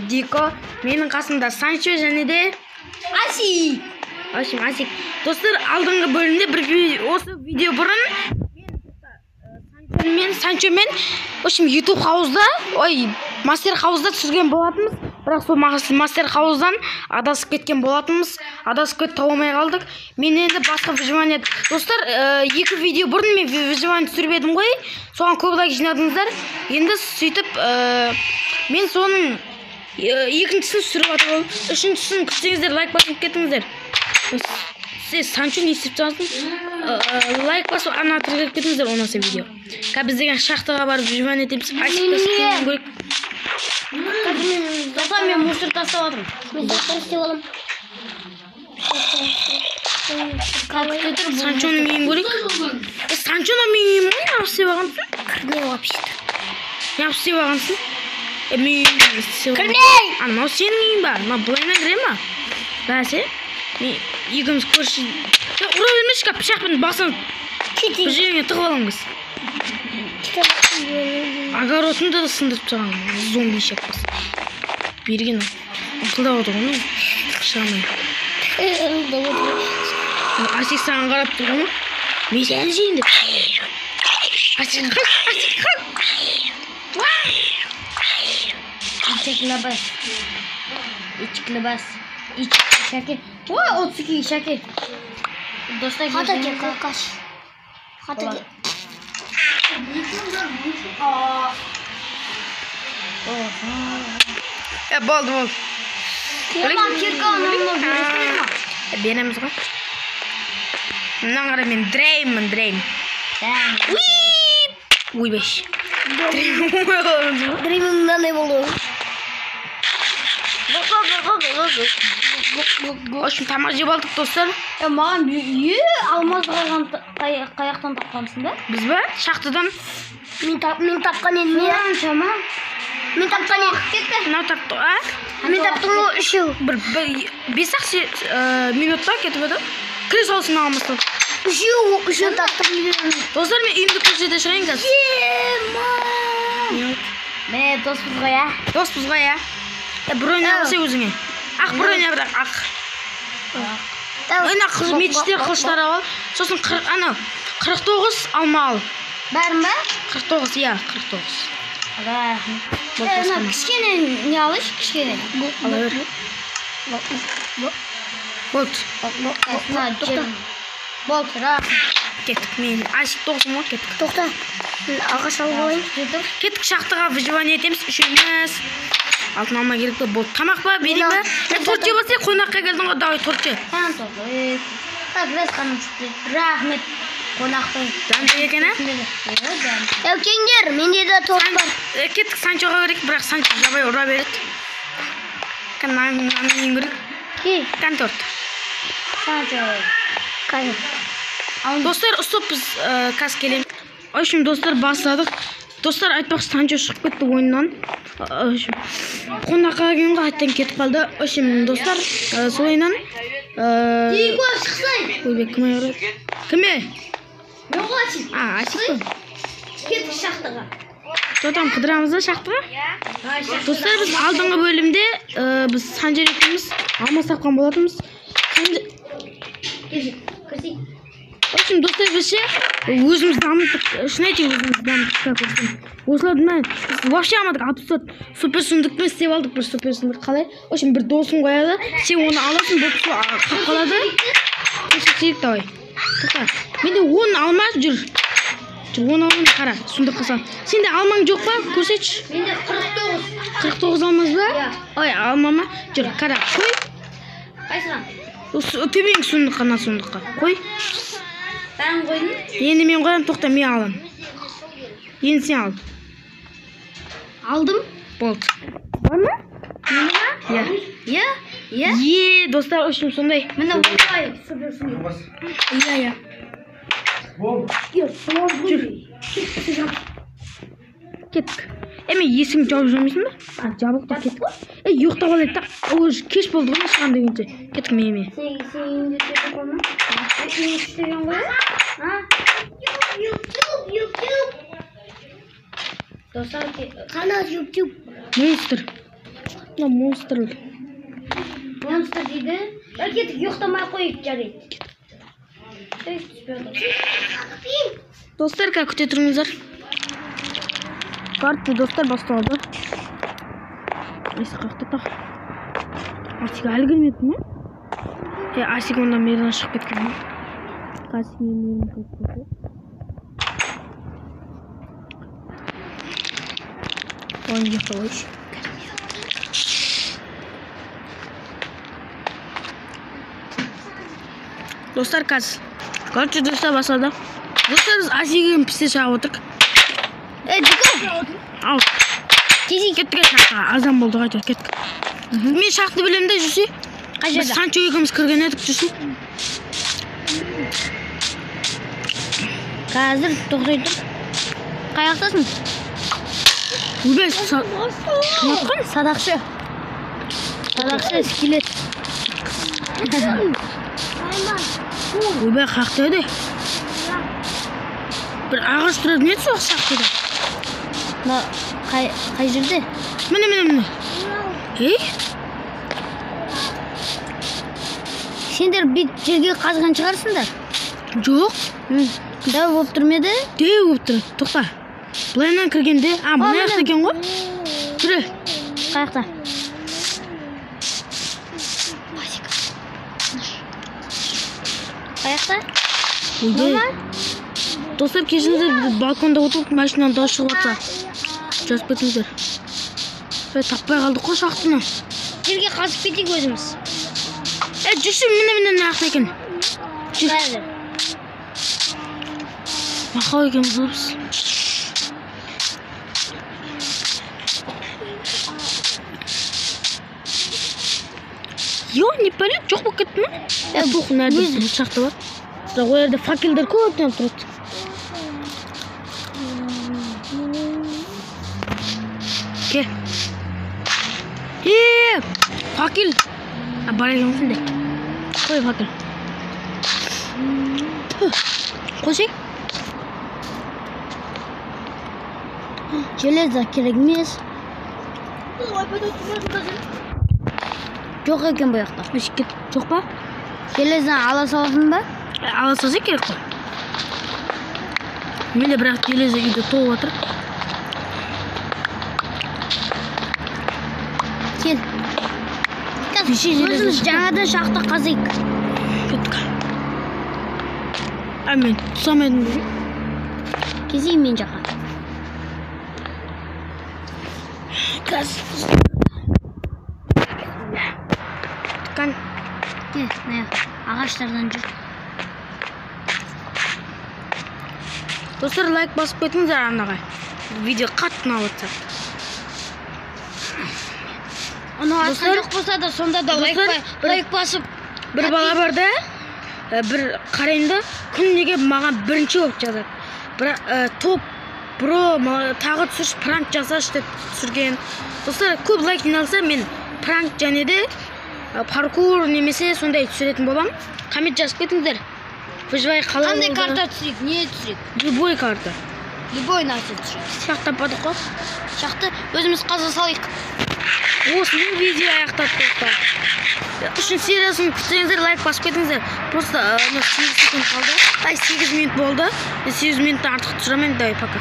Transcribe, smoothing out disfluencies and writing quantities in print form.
Дико, менің қасымда Санчо және де Асик. Асик. Достар, алдыңғы бөлімде осы видео бұрын мен Санчомен YouTube хаузда, мастер хаузда түсірген болатынбыз. Бірақ сол мастер хауздан адасып кеткен болатынбыз. Адасып кетіп тауылмай қалдық. Мен енді басқа выживание. Достар, 2 видео бұрын мен выживание түсіріп едім ғой. Соған көп лайк жинадыңыздар. Енді сөйтіп мен соның екіншісін түсіріп жатырмын. Үшіншісін күтсеңіздер лайк басып кетіңіздер. Сіз Санчо не істеп тұрсың? Лайк басып ана тіркеліп кетіңіздер онысы видео. Біз деген шахтаға барып выживание етеміз. Асикті істеуін көрейік. Достар, мен мусор тастап жатырмын. Мен заттар істеп аламын. Санчоны мен көрейік. Санчоны мен ем ғой, не істеп алғансың? Кірне вообще-то. Не істеп алғансың? Кірне! Анау сенің үйің ба? Бұлайынан кіре ма? Бәсе? Екіміз көрші. Ұра бермеші, пышақпен басын бір жеріңе тығып аламыз. Огородында да сындырып тұрған. Зомби шек бас. Берген қылдап отыр ғой. Шығамай. Асик саған қарап тұрған ма? Мен сені жейін деп. Асик қақ. İçikli bas. Şake. Oy, 32 şake. Dostlar, hadi gel kaç. Hadi gel. Болды. Yaman kirka onu Береміз ғой. Мынаған қара мен дреймін. Ой, беш. Дрейміңнен не болды? Ошын тамақ жеп алдық, достар. Маған алмаз қаяқтан тапқансың да? Біз ба? Шақтыдан. Мен тапқан едім не? Мен тапқан едім. Мынау тапты, Мен таптым ол 3 жыл. 5-ақ минутта кетіп еді. Кіре салсын ағамызды. 3 жыл таптым. Достар, мен үйімді көрсете шығайын қазір. Міне доспыз ғой, Доспыз ғой, бір ойна қылса өзіңе. Ақ бір ойна бірақ, ақ. Ойна мечтер қылыштар ал. Сосын 49 алма ал. Бәрін ба? 49, 49. Кішкене не алыш? Кішкене. Ала бер. Болды. Болды, рахмет. Кеттік, мен Асик 9 ма кеттік. Тоқта. Ағаш алып алайын. Кеттік, шақтыға выживание етеміз, үшеуміз. Алтын алма керек пе? Болды. Тамақ па? Берейін ба? Торт жеп алсай, қонаққа келдің ғой, давай торт же. Biraz kanım çıktı. Rahmet. Konakta. Дәмді екен, Кеңдер, менде де торт бар. Кеттік, Санчоға берейік, бірақ Санчо жабай ұра береді. Нанын ең көрейік. Кән торт. Санчо. Достар, ұстап біз қаз келем. Ойшым, достар, бастадық. Достар, айтпақ Санчо шығып кетті ойыннан. Қонаққа келген ғой, айттан кетіп қалды. Ойшым, достар, сол ойыннан. Дико шықсай. Ойбек, кім айырады? Кіме? Мен ғой Асик. Асик қой. Кеттік шақтыға. Сотам қыдырамыз да шақтыға? Достар, біз алдыңғы бөлімде біз Санчо екеуміз алма сапқан болатынбыз. Общем, достар, біз өзіміз дамытып, шын айтайын, өзіміз дамытып. Осылардың мән, біз вообще алмадық, апсот супер сұндықпен істеп алдық, бір супер сұндық қалай. Общем, бір досың қояды, сен оны аласың, бұл кісі қап қалады. Көрсетейік, давай. Тоқта, менде 10 алма жүр. 10 алманы қара, сұндық қылсам. Сенде алмаң жоқ па? Көрсетші. Менде 49. 49 алмаз ба? Ой, алмама. Жүр, қара, қой. Қайсыған? Төбең сұндыққа, на сұндыққа. Қой. Бәрін қойдың? Енді мен қоям, тоқта, мен алам. Енді сен ал. Алдым. Болды. Бар ма? Е, достар, үшін сондай. Міне олай. Супер сұндық. Иә. Жүр. Кеттік. Мен есігін жауып жүрмейсің ба? Жабық та кеттік. Ұйықтап алайық та. Кеш болды ғой, шығам дегенше. Кеттік мен. Сен үйінде кетіп қойма. Сен істеген ғой? YouTube. Монстр. Мына монстр. Monster дейді. Кетік, ұйықтамай қойып жарайды. Достар, күте тұрыңыздар. Карты достар басталды. Айсы қақты тақ. Асик әлі келмеді ме? Асик онда мерден шығып кеткен ме? Асик мерден шығып кеткен. Ойын жақта ойшы. Достар, қазір. Короче, достар басталды. Достар, біз Асик'ен пісте шағып отырық. Жүкі. Ал. Кеттік шаққа. Азан болды қайтыр, кеттік. Мен шақты білем де жүрсе. Біз Санчо екіміз кірген едік жүрсе. Қазір тоқтай тұр. Қаяқтасың? Өбәй, Садақшы. Садақшы, скелет. Өбәй, қақты еді. Bir ağaç durur, ne soğuk şaktı da? Қай жерде? Mine. Hey? Сендер бет жерге қазған шығарсыңдар? Жоқ. Дәу болып тұр ма еді? Дәу болып тұр. Тоқта. Бұлайынан кіргенде, бұны аяқты екен ғой? Түрі. Қаяқта? Қаяқта? Ойде. Достар, кешіңіздер балконда отырып, машинадан дауыс шығып атса. Жазып кетіңіздер. Таппай қалдық қой шақтыны. Жерге қазып кетейік өзіміз. Жүрсін, міне нақсы екен. Қазір. Мақау екенбіз олбыз. Не пәлет, жоқ болып кетті ме? Тоқ, нәрді бұл шақты бар. Бірақ ол жерде факелдер көптен тұрады. Ке. Факел. Бара келмесін де. Қой факел. Қойсай. Железо керек емес. Жоқ екен бұл жақта. Жоқ па? Железо ала саласың ба? Ала салса керек қой. Менде бірақ железо үйде толып отыр. Кел. Өзіміз жаңадан шақты қазайық. Кеттік. Мен тұсам едім бе? Кезейім мен жаққа. Газ. Тыққан. Кел, ағаштардан жүр. Достар, лайк басып кетіңіздер арнаға. Видео қатты ұнап жатса. Оны асқан жоқ болса да, сонда да лайк басып. Bir bala var da, bir qarayında күннеге маған бірінші болып жазады. Топ, бро, тағы түсіріш, пранк жасаш деп түсірген. Достар, көп лайк жиналса, мен пранк және де паркур немесе сондай түсіретін болам. Коммент жазып кетіңіздер. Выживай қалай болды. Қандай карта түсірек, не түсірек? Любой карта. Любой нәрсе түсірек. Шақ таппадық қой. Шақты өзіміз қаза салайық. Осының видео аяқтап достар. Үшін сериясын күтсеңіздер, лайк басып кетіңіздер. Просто 8 секунд қалды. 8 минут болды. 8 минуттан артық түсіремін. Давай, пока.